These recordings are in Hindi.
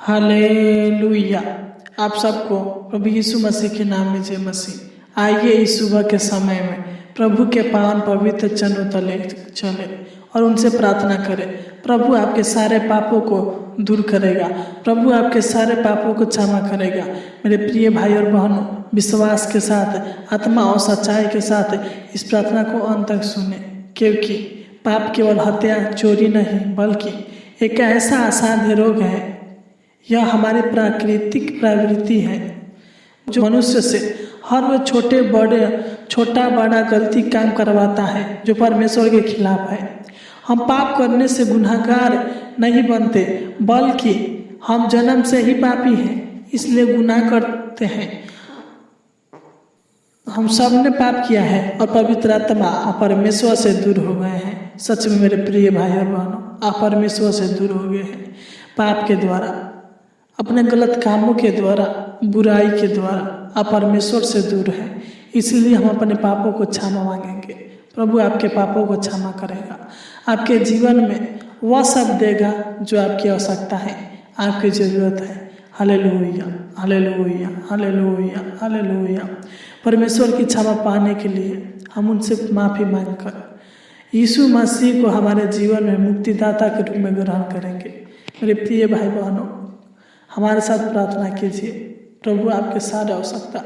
हालेलुया। आप सबको प्रभु यीशु मसीह के नाम में जय मसीह। आइए इस सुबह के समय में प्रभु के पावन पवित्र चरणों तले चले और उनसे प्रार्थना करें। प्रभु आपके सारे पापों को दूर करेगा, प्रभु आपके सारे पापों को क्षमा करेगा। मेरे प्रिय भाई और बहनों, विश्वास के साथ, आत्मा और सच्चाई के साथ इस प्रार्थना को अंत तक सुने, क्योंकि पाप केवल हत्या चोरी नहीं बल्कि एक ऐसा असाध्य रोग है। यह हमारी प्राकृतिक प्रवृत्ति है जो मनुष्य से हर वो छोटा बड़ा गलती काम करवाता है जो परमेश्वर के खिलाफ है। हम पाप करने से गुनहगार नहीं बनते, बल्कि हम जन्म से ही पापी हैं, इसलिए गुनाह करते हैं। हम सब ने पाप किया है और पवित्र आत्मा परमेश्वर से दूर हो गए हैं। सच में मेरे प्रिय भाई और बहनों, आप परमेश्वर से दूर हो गए हैं पाप के द्वारा, अपने गलत कामों के द्वारा, बुराई के द्वारा आप परमेश्वर से दूर हैं। इसलिए हम अपने पापों को क्षमा मांगेंगे। प्रभु आपके पापों को क्षमा करेगा, आपके जीवन में वह सब देगा जो आपकी आवश्यकता है, आपकी ज़रूरत है। Hallelujah, hallelujah, hallelujah, hallelujah. परमेश्वर की क्षमा पाने के लिए हम उनसे माफ़ी मांगकर यीशु मसीह को हमारे जीवन में मुक्तिदाता के रूप में ग्रहण करेंगे। मेरे प्रिय भाई बहनों, हमारे साथ प्रार्थना कीजिए। प्रभु आपके सारे आवश्यकता,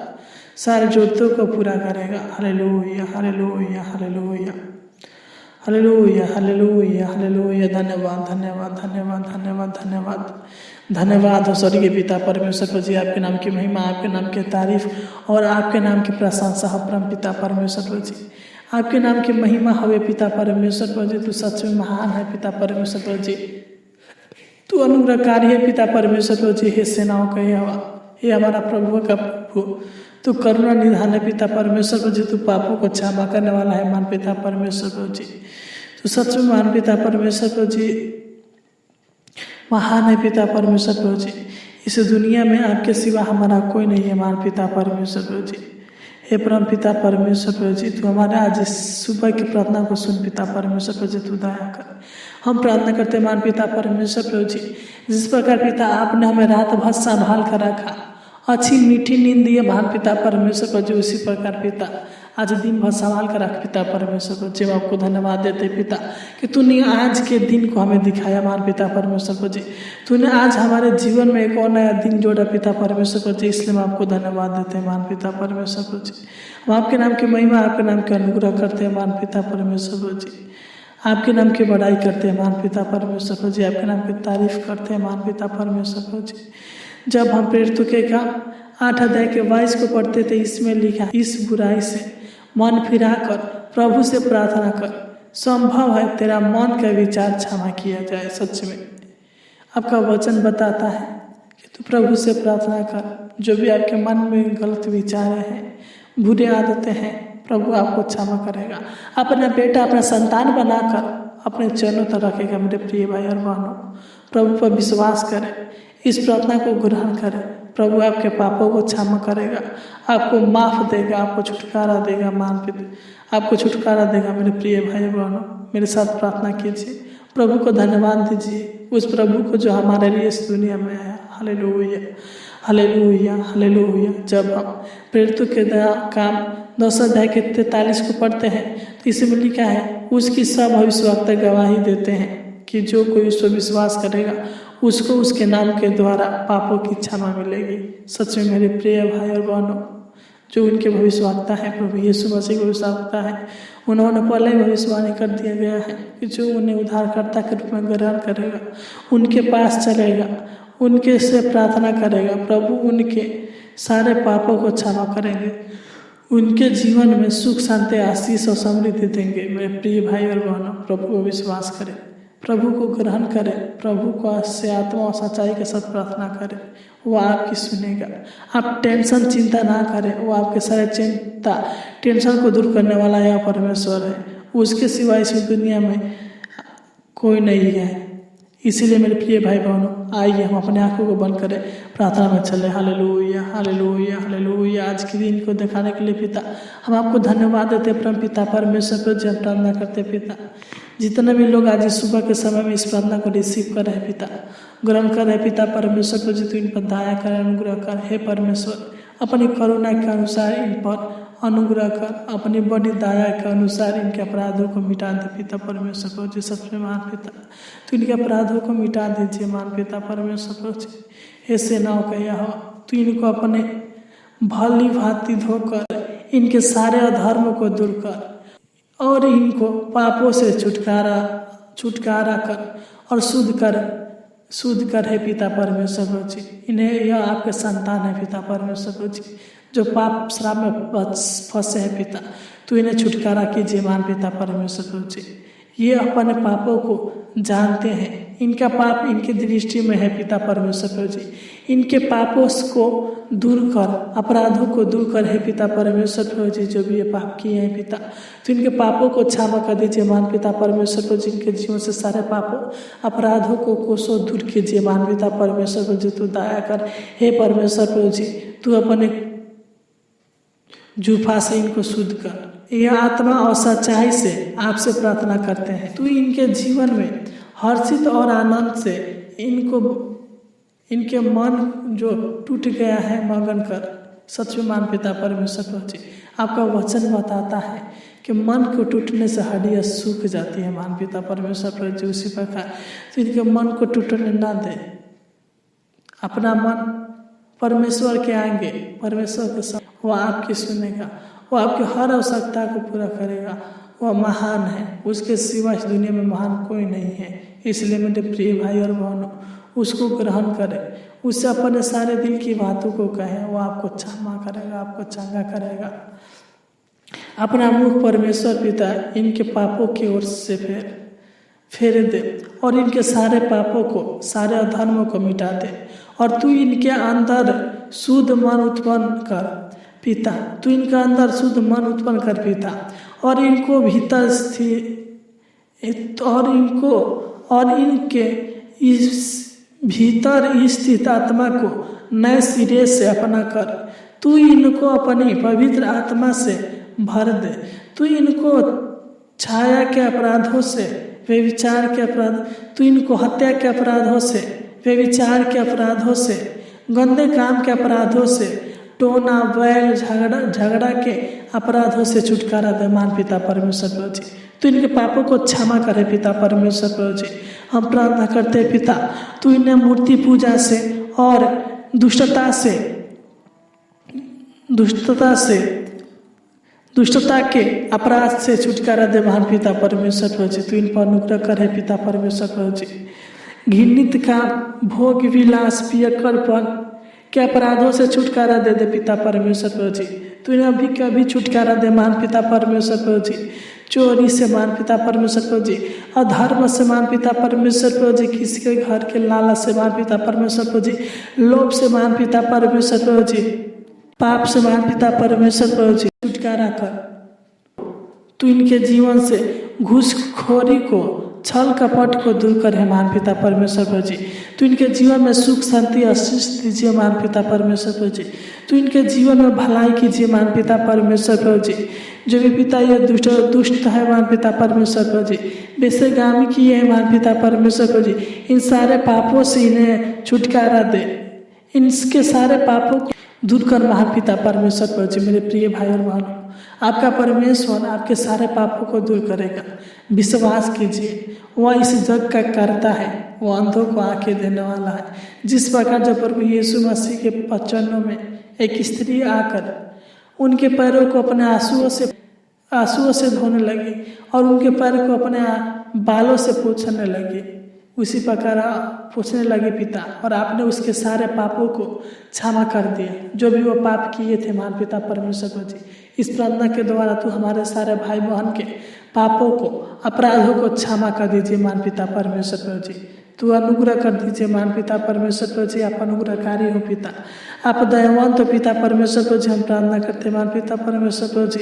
सारे जरूरतों को पूरा करेगा। Hallelujah, hallelujah, hallelujah, hallelujah, hallelujah, hallelujah. धन्यवाद, धन्यवाद, धन्यवाद, धन्यवाद, धन्यवाद, धन्यवाद। स्वर्गीय पिता परमेश्वर जी, आपके नाम की महिमा, आपके नाम की तारीफ और आपके नाम की प्रशंसा हो। परम पिता परमेश्वर जी, आपके नाम की महिमा हवे पिता परमेश्वर जी। तू सच में महान है पिता परमेश्वर जी, तू अनुग्रहकारी है पिता परमेश्वर जी। हे सेनाओं का यहोवा, हे हमारा प्रभु का प्रभु, तू करुणा निधान है पिता परमेश्वर जी। तू पापों को क्षमा करने वाला है मान पिता परमेश्वर जी। तू सच में मान पिता परमेश्वर जी, महान है पिता परमेश्वर जी। इस दुनिया में आपके सिवा हमारा कोई नहीं है मान पिता परमेश्वर जी। हे परम पिता परमेश्वर जी, तू हमारे आज इस सुबह की प्रार्थना को सुन पिता परमेश्वर जी, तू दया कर। हम प्रार्थना करते मान पिता परमेश्वर जी, जिस प्रकार पिता आपने हमें रात भर संभाल कर रखा, अच्छी मीठी नींद दिए मान पिता परमेश्वर जी, उसी प्रकार पिता आज दिन भर संभाल कर रख पिता परमेश्वर जी। हम आपको धन्यवाद देते पिता कि तूने आज के दिन को हमें दिखाया मान पिता परमेश्वर जी। तूने आज हमारे जीवन में एक और नया दिन जोड़ा पिता परमेश्वर जी, इसलिए हम आपको धन्यवाद देते हैं मान पिता परमेश्वर जी। हम आपके नाम की महिमा, आपके नाम के अनुग्रह करते हैं मान पिता परमेश्वर जी। आपके नाम की बड़ाई करते हैं मान पिता परमेश्वर जी, आपके नाम की तारीफ करते हैं मान पिता परमेश्वर जी। जब हम प्रेरितों के काम 8 अध्याय के 22 को पढ़ते थे, इसमें लिखा, इस बुराई से मन फिरा कर प्रभु से प्रार्थना कर, संभव है तेरा मन का विचार क्षमा किया जाए। सच में आपका वचन बताता है कि तू प्रभु से प्रार्थना कर, जो भी आपके मन में गलत विचार हैं, बुरी आदतें हैं, प्रभु आपको क्षमा करेगा। अपना बेटा, अपना संतान बनाकर अपने चरणों तक रखेगा। मेरे प्रिय भाई और बहनों, प्रभु पर विश्वास करें, इस प्रार्थना को ग्रहण करें। प्रभु आपके पापों को क्षमा करेगा, आपको माफ़ देगा, आपको छुटकारा देगा मान पिता, आपको छुटकारा देगा। मेरे प्रिय भाई बहनों, मेरे साथ प्रार्थना कीजिए, प्रभु को धन्यवाद दीजिए, उस प्रभु को जो हमारे लिए इस दुनिया में आया। Hallelujah, hallelujah, hallelujah. जब हम प्रेरितों के काम 10 अध्याय के 43 को पढ़ते हैं तो इसमें लिखा है, उसकी सब भविष्यवक्ता गवाही देते हैं कि जो कोई उस पर विश्वास करेगा उसको उसके नाम के द्वारा पापों की क्षमा मिलेगी। सच में मेरे प्रिय भाई और बहनों, जो उनके भविष्यवक्ता है प्रभु यीशु मसीह भविष्यवक्ता है, उन्होंने पहले ही भविष्यवाणी कर दिया गया है कि जो उन्हें उद्धारकर्ता के रूप में ग्रहण करेगा, उनके पास चलेगा, उनके से प्रार्थना करेगा, प्रभु उनके सारे पापों को क्षमा करेंगे, उनके जीवन में सुख शांति आशीष और समृद्धि देंगे। मेरे प्रिय भाई और बहनों, प्रभु को विश्वास करें, प्रभु को ग्रहण करें, प्रभु को से आत्मा और सच्चाई के साथ प्रार्थना करें, वो आपकी सुनेगा। आप टेंशन चिंता ना करें, वो आपके सारे चिंता टेंशन को दूर करने वाला यह परमेश्वर है, उसके सिवा इस दुनिया में कोई नहीं है। इसीलिए मेरे प्रिय भाई बहनों, आइए हम अपने आंखों को बंद करें, प्रार्थना में चले। Hallelujah, hallelujah, hallelujah. आज के दिन को दिखाने के लिए पिता हम आपको धन्यवाद देते परम पिता परमेश्वर पर, जब प्रार्थना करते पिता, जितने भी लोग आज सुबह के समय में इस प्रार्थना को रिसीव कर रहे हैं पिता, ग्रहण कर। हे पिता परमेश्वर प्रभु जी, तू इन पर दया कर, अनुग्रह कर। हे परमेश्वर, अपनी करुणा के अनुसार इन पर अनुग्रह कर, अपनी बड़ी दया के अनुसार इनके अपराधों को मिटा दे पिता परमेश्वर प्रभु जी। सच में महान पिता, तो इनके अपराधों को मिटा दीजिए महान पिता परमेश्वर प्रभु जी। हे सेनाओं का यहोवा, तू इनको अपने भली भांति धोकर इनके सारे अधर्म को दूर कर और इनको पापों से छुटकारा कर और शुद्ध कर। है पिता परमेश्वर प्रभु जी, इन्हें यह आपके संतान है पिता परमेश्वर प्रभु जी, जो पाप श्राप में फंसे हैं पिता, तू इन्हें छुटकारा कीजिए महान पिता परमेश्वर प्रभु जी। ये अपने पापों को जानते हैं, इनका पाप इनकी दृष्टि में है पिता परमेश्वर प्रभु जी। इनके पापों को दूर कर, अपराधों को दूर कर। है पिता परमेश्वर प्रभु जी, जो भी ये पाप किए हैं पिता, तो इनके पापों को क्षमा कर दीजिए महान पिता परमेश्वर प्रभु जी। इनके जीवन से सारे पापों अपराधों को कोसों दूर कीजिए महान पिता परमेश्वर प्रभु जी, तू दया कर। हे परमेश्वर प्रभु जी, तू अपने जूफा से इनको शुद्ध कर। यह आत्मा और सच्चाई से आपसे प्रार्थना करते हैं, तू इनके जीवन में हर्षित और आनंद से इनके मन जो टूट गया है मगन कर। सच में महान पिता परमेश्वर प्रभु जी, आपका वचन बताता है कि मन को टूटने से हड्डियाँ सूख जाती है महान पिता परमेश्वर प्रभु जी। उसी प्रकार तो इनके मन को टूटने ना दे, अपना मन परमेश्वर के आगे, परमेश्वर के साथ वह आपकी सुनेगा, वह आपकी हर आवश्यकता को पूरा करेगा। वह महान है, उसके सिवा इस दुनिया में महान कोई नहीं है। इसलिए मेरे प्रिय भाई और बहनों, उसको ग्रहण करें, उससे अपने सारे दिल की बातों को कहें, वो आपको क्षमा करेगा, आपको चंगा करेगा। अपना मुख परमेश्वर पिता इनके पापों की ओर से फेर दे और इनके सारे पापों को, सारे अधर्मों को मिटा दे और तू इनके अंदर शुद्ध मन उत्पन्न कर पिता। तू इनका अंदर शुद्ध मन उत्पन्न कर पिता और इनको भीतर स्थित और इनके इस भीतर स्थित आत्मा को नए सिरे से अपना कर। तू इनको अपनी पवित्र आत्मा से भर दे। तू इनको छाया के अपराधों से, व्यभिचार के अपराध, तू इनको हत्या के अपराधों से, व्यभिचार के अपराधों से, गंदे काम के अपराधों से, टोना बैल झगड़ा के अपराधों से छुटकारा दे मान पिता परमेश्वर प्रभु जी। तू इनके पापों को क्षमा करे पिता परमेश्वर प्रभु जी। हम प्रार्थना करते हैं पिता, तू इन्हें मूर्ति पूजा से और दुष्टता के अपराध से छुटकारा दे महान पिता परमेश्वर प्रभु जी। तू इन पर अनुग्रह करे पिता परमेश्वर प्रभु जी। घृणित का भोग विलास पियक्कड़पन के अपराधों से छुटकारा दे दे पिता परमेश्वर प्रभु जी। तू इन्हें अभी कभी छुटकारा दे महान पिता परमेश्वर प्रभु जी। चोरी से मान पिता परमेश्वर प्रभु जी, अधर्म से मान पिता परमेश्वर प्रभु जी, किसी के घर के लालच से मान पिता परमेश्वर प्रभु जी, लोभ से मान पिता परमेश्वर प्रभु जी, पाप से मान पिता परमेश्वर प्रभु जी छुटकारा कर। तू इनके जीवन से घूसखोरी को, छल कपट को दूर करे मान पिता परमेश्वर प्रभु जी। तू इनके जीवन में सुख शांति आशीष दीजिए मान पिता परमेश्वर प्रभु जी। तू इनके जीवन में भलाई कीजिए मान पिता परमेश्वर प्रभु जी। जो भी पिता ये दुष्ट है मान पिता परमेश्वर प्रभु जी, बेसेगामी किए है मान पिता परमेश्वर प्रभु जी, इन सारे पापों से इन्हें छुटकारा दे, इनके सारे पापों को दूर कर महान पिता परमेश्वर प्रभु जी। मेरे प्रिय भाई और बहनों, आपका परमेश्वर आपके सारे पापों को दूर करेगा। विश्वास कीजिए, वह इस जग का करता है, वह अंधों को आंखें देने वाला है। जिस प्रकार जब प्रभु यीशु मसीह के वचनों में एक स्त्री आकर उनके पैरों को अपने आंसुओं से धोने लगी और उनके पैर को अपने बालों से पोंछने लगी, उसी प्रकार पूछने लगे पिता, और आपने उसके सारे पापों को क्षमा कर दिया, जो भी वो पाप किए थे महान पिता परमेश्वर प्रभु जी। इस प्रार्थना के द्वारा तू हमारे सारे भाई बहन के पापों को, अपराधों को क्षमा कर दीजिए महान पिता परमेश्वर प्रभु जी। तू अनुग्रह कर दीजिए महान पिता परमेश्वर प्रभु जी। आप अनुग्रहकारी हो पिता, आप दयावान हो पिता परमेश्वर प्रभु जी। हम प्रार्थना करते हैं महान पिता परमेश्वर प्रभु जी,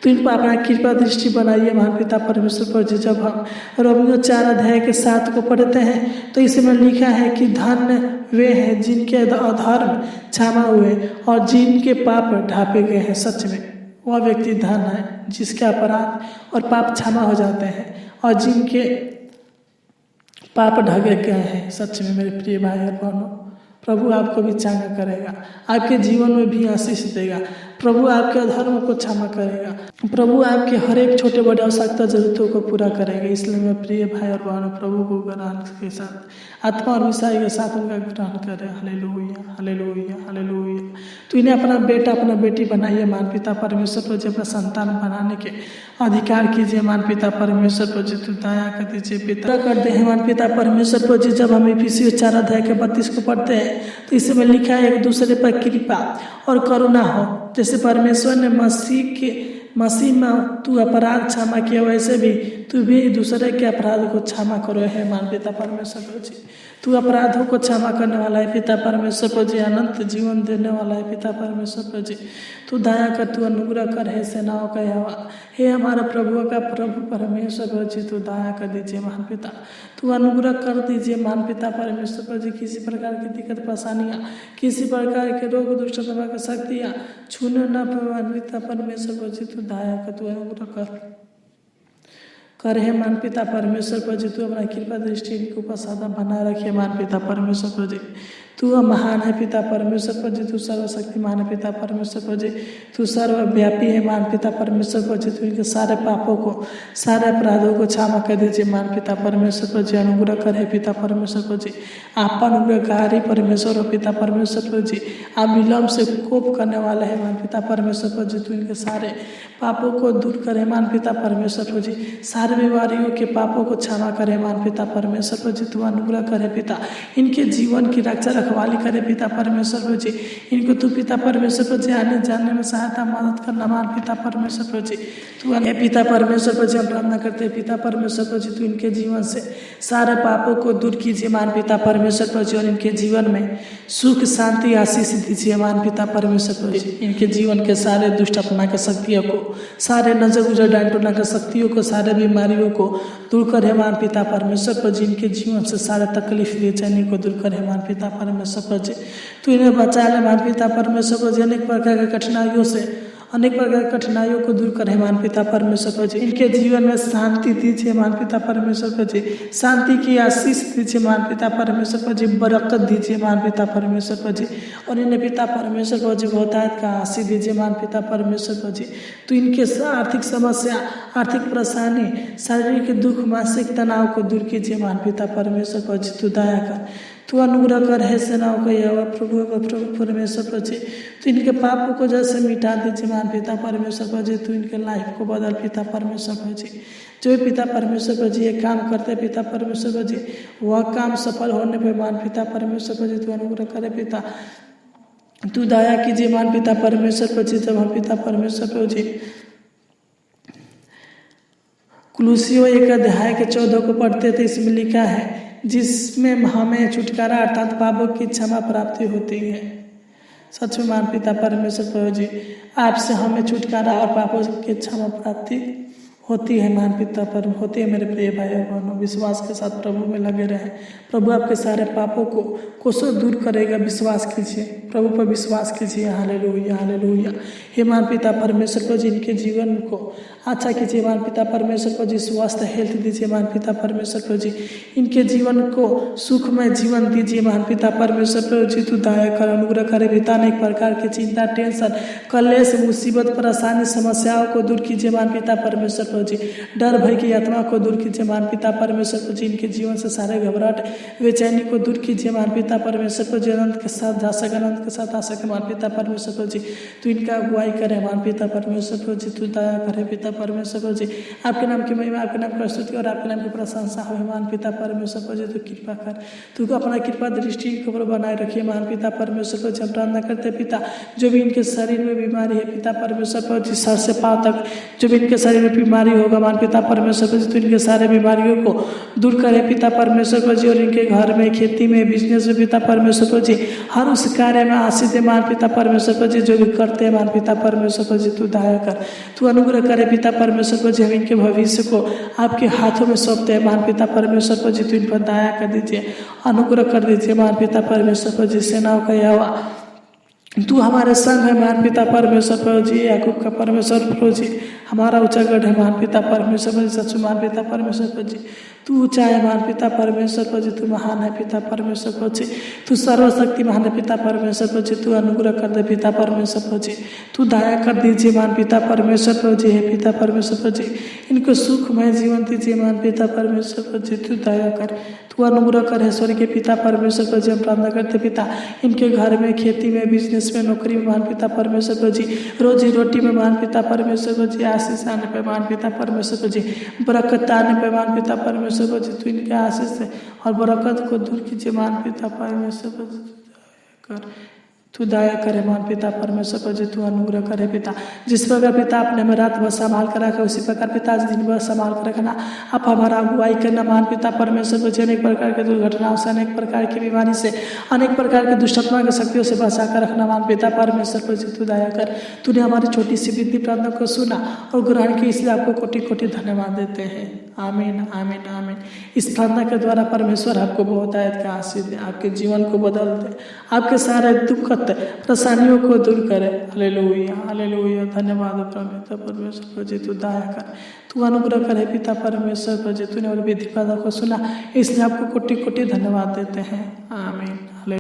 तू इन पर अपना कृपा दृष्टि बनाइए महान पिता परमेश्वर प्रभु जी। जब हम रोमियो 4:7 को पढ़ते हैं तो इसमें लिखा है कि धन्य वे हैं जिनके अधर्म क्षमा हुए और जिनके पाप ढांपे गए हैं। सच में वह व्यक्ति धन्य है जिसके अपराध और पाप क्षमा हो जाते हैं और जिनके पाप ढके गए हैं। सच में मेरे प्रिय भाई और बहनों, प्रभु आपको भी चंगा करेगा, आपके जीवन में भी आशीष देगा। प्रभु आपके अधर्म को क्षमा करेगा। प्रभु आपके हर एक छोटे बड़े आवश्यकता जरूरतों को पूरा करेगा। इसलिए मैं प्रिय भाई और बहनों, प्रभु को ग्रहण के साथ आत्मा और विषय के साथ उनका ग्रहण करें। Hallelujah, hallelujah, hallelujah. तो इन्हें अपना बेटा अपना बेटी बनाइए। मान पिता परमेश्वर पर अपना संतान बनाने के अधिकार कीजिए। मान पिता परमेश्वर पर जी तू दया कर दीजिए पिता कर दे। मान पिता परमेश्वर पर जी जब हम इफिसियों 4 अध्याय के 32 को पढ़ते हैं तो इसमें लिखा है एक दूसरे पर कृपा और करुणा हो। जैसे परमेश्वर ने मसीह में तू अपराध क्षमा किया, वैसे भी तू भी दूसरे के अपराध को क्षमा करो है। मान पिता परमेश्वर पर जी तू अपराधों को क्षमा करने वाला है पिता परमेश्वर पर जी। अनंत जीवन देने वाला है पिता परमेश्वर पर जी। तू दया कर, तू अनुग्रह कर है सेनाओं का यहोवा। हे हमारा प्रभु का प्रभु परमेश्वर पर जी तू दया कर दीजिए। मान पिता तू अनुग्रह कर दीजिए। मान पिता परमेश्वर पर जी किसी प्रकार की दिक्कत परेशानियाँ, किसी प्रकार के रोग दुष्टता की शक्तियाँ छूने न पाए। पिता परमेश्वर पर जी तू दया कर, तू अनुग्रह कर है। मान पिता परमेश्वर पर जी तू अपना कृपा दृष्टि इनके ऊपर सदा बना रखे। मान पिता परमेश्वर पर जी तू महान है पिता परमेश्वर पर जी। तू सर्वशक्तिमान है पिता परमेश्वर पर जी। तू सर्वव्यापी है। मान पिता परमेश्वर पर जी तू इनके सारे पापों को, सारे अपराधों को क्षमा कर दीजिए। मान पिता परमेश्वर पर जी अनुग्रह कर है पिता परमेश्वर पर जी। आप अनुग्रहकारी परमेश्वर हो पिता परमेश्वर पर जी। आप विलम्ब से कोप करने वाले हैं। मान पिता परमेश्वर पर जी तू इनके सारे पापों को दूर करे। मान पिता परमेश्वर पर जी सारे बीमारियों के पापों को क्षमा करे। मान पिता परमेश्वर पर जी तू अनुग्रह करे पिता। इनके जीवन की रक्षा रखवाली करे पिता परमेश्वर पर जी। इनको तू पिता परमेश्वर पर जी आने जाने में सहायता मदद करना। मान पिता परमेश्वर पर जी तू पिता परमेश्वर पर जी हम प्रार्थना करते हैं पिता परमेश्वर पर जी तू इनके जीवन से सारे पापों को दूर कीजिए। मान पिता परमेश्वर पर जी और इनके जीवन में सुख शांति आशीष दीजिए। मान पिता परमेश्वर पर जी इनके जीवन के सारे दुष्ट आत्मा के शक्तियों को, सारे नजर गुजर डांटोना के शक्तियों को, सारे बीमारियों को दूर करे। मान पिता परमेश्वर पर जी इनके जीवन से सारे तकलीफ बेचैनी को दूर करे। मान पिता परमेश्वर पर जी तू इन्हें बचा ले। मान पिता परमेश्वर पर जी अनेक प्रकार के कठिनाइयों से, अनेक प्रकार की कठिनाइयों को दूर करे। मान पिता परमेश्वर पर जी इनके जीवन में शांति दीजिए। मान पिता परमेश्वर पर जी शांति की आशीष दीजिए। मान पिता परमेश्वर पर जी बरकत दीजिए। मान पिता परमेश्वर पर जी और इन्हें पिता परमेश्वर पर जी बहुतायत का आशीष दीजिए। मान पिता परमेश्वर पर जी तो इनके आर्थिक समस्या, आर्थिक परेशानी, शारीरिक दुख, मानसिक तनाव को दूर कीजिए। मान पिता परमेश्वर पर जी तू दया कर, तू अनुग्रह कर है सेनाओं का यहोवा प्रभु परमेश्वर पर जी तो इनके पापों को जैसे मिटा दीजिए। मान पिता परमेश्वर पर जी तू इनके लाइफ को बदल पिता परमेश्वर पर जी। जो पिता परमेश्वर पर जी ये काम करते पिता परमेश्वर पर जी वह काम सफल होने पर मान पिता परमेश्वर पर जी तू अनुग्रह करे पिता। तू दया कीजिए। मान पिता परमेश्वर पर जी जब हम पिता परमेश्वर पर जी कुलुसियों 1 अध्याय के 14 को पढ़ते थे, इसमें लिखा है जिसमें हमें छुटकारा अर्थात पापों की क्षमा प्राप्ति होती है। सच में मान पिता परमेश्वर पर जी आपसे हमें छुटकारा और पापों की क्षमा प्राप्ति होती है। मान पिता पर होती है। मेरे प्रिय भाई और बहनों, विश्वास के साथ प्रभु में लगे रहें। प्रभु आपके सारे पापों को कोसों दूर करेगा। विश्वास कीजिए, प्रभु पर विश्वास कीजिए। Hallelujah, hallelujah. हे मान पिता परमेश्वर पर जी इनके जीवन को अच्छा कीजिए। मान पिता परमेश्वर पर जी स्वस्थ हेल्थ दीजिए। मान पिता परमेश्वर पर जी इनके जीवन को सुखमय जीवन दीजिए। मान पिता परमेश्वर पर जी तू दया कर, अनुग्रह करे पिता। अनेक प्रकार की चिंता, टेंशन, कलेश, मुसीबत, परेशानी, समस्याओं को दूर कीजिए। मान पिता परमेश्वर पर जी डर भय की आत्मा को दूर कीजिए। मान पिता परमेश्वर पर जी इनके जीवन से सारे घबराहट बेचैनी को दूर कीजिए। मान पिता परमेश्वर पर जी अनंत के साथ जा सके, अनंत के साथ आ सके। मान पिता परमेश्वर पर जी तू इनका अगुवाई करे। मान पिता परमेश्वर पर जी तू दया करे पिता परमेश्वर पर जी। आपके नाम की महिमा, आपके नाम की स्तुति और आपके नाम की प्रशंसा हो। मान पिता परमेश्वर पर जी तू कृपा कर, तू अपना कृपा दृष्टि को बनाए रखिए। मान पिता परमेश्वर पर जी हम प्रार्थना करते पिता जो भी इनके शरीर में बीमारी है पिता परमेश्वर पर जी सर से पांव तक जो भी इनके शरीर में बीमारी होगा मान पिता परमेश्वर पर जी तो इनके सारे बीमारियों को दूर करे पिता परमेश्वर पर जी। और इनके घर में, खेती में, बिजनेस में पिता परमेश्वर पर जी हर उस कार्य में आशीष दे। मान पिता परमेश्वर पर जी जो भी करते हैं मान पिता परमेश्वर पर जी तू दया कर, तू अनुग्रह करे पिता परमेश्वर पर जी। हम इनके भविष्य को आपके हाथों में सौंपते हैं। मान पिता परमेश्वर पर जी तू इन पर दया कर दीजिए, अनुग्रह कर दीजिए। मान पिता परमेश्वर पर जी सेनाओं का यहोवा तू हमारे संग है महान पिता परमेश्वर प्रभु जी, याकूब का परमेश्वर प्रभु जी, हमारा ऊंचा गढ़ है महान पिता परमेश्वर प्रभु जी, सच्चू महान पिता परमेश्वर प्रभु जी, तू ऊंचा है महान पिता परमेश्वर प्रभु जी, तू महान है पिता परमेश्वर प्रभु जी, तू सर्वशक्ति महान है पिता परमेश्वर प्रभु जी, तू अनुग्रह कर दे पिता परमेश्वर प्रभु जी, तू दया कर दीजिए महान पिता परमेश्वर प्रभु जी, हे पिता परमेश्वर प्रभु जी, इनको सुखमय जीवन दीजिए महान पिता परमेश्वर प्रभु जी, तू दया कर, तू अनुग्रह कर है स्वर्गीय पिता परमेश्वर प्रभु जी, हम प्रार्थना करते पिता इनके घर में, खेती में, बिजनेस में, नौकरी में महान पिता परमेश्वर प्रभु जी, रोजी रोटी में महान पिता परमेश्वर प्रभु जी, आशीष आने पे महान पिता परमेश्वर प्रभु जी, बरकत आने पे महान पिता परमेश्वर प्रभु जी, तू इनके आशीष से और बरकत को दूर कीजिए महान पिता परमेश्वर प्रभु जी, कर तू दया करे महान पिता परमेश्वर प्रभु जी, तू अनुग्रह करे पिता, जिस प्रकार पिता आपने हमें रात भर संभाल कर रखा उसी प्रकार पिता आज दिन भर संभाल कर रखना, आप हमारा अगुवाई करना महान पिता परमेश्वर प्रभु जी, अनेक प्रकार के दुर्घटनाओं से, अनेक प्रकार की बीमारी से, अनेक प्रकार के दुष्टात्मा की शक्तियों से बचा कर रखना महान पिता परमेश्वर प्रभु जी, तू दया कर, तूने हमारी छोटी सी विनती प्रार्थना को सुना और ग्रहण की, इसलिए आपको कोटि कोटि धन्यवाद देते हैं। आमीन आमीन आमीन। इस प्रार्थना के द्वारा परमेश्वर आपको बहुत आयत का आशीष दे, आपके जीवन को बदल दे, आपके सारे दुख परेशानियों को दूर करे। Hallelujah hallelujah. धन्यवाद पिता परमेश्वर प्रभु जी, तू दया कर, तू अनुग्रह करे पिता परमेश्वर प्रभु जी, तूने और विधि प्रार्थना को सुना, इसलिए आपको कोटि कोटि धन्यवाद देते हैं। आमीन।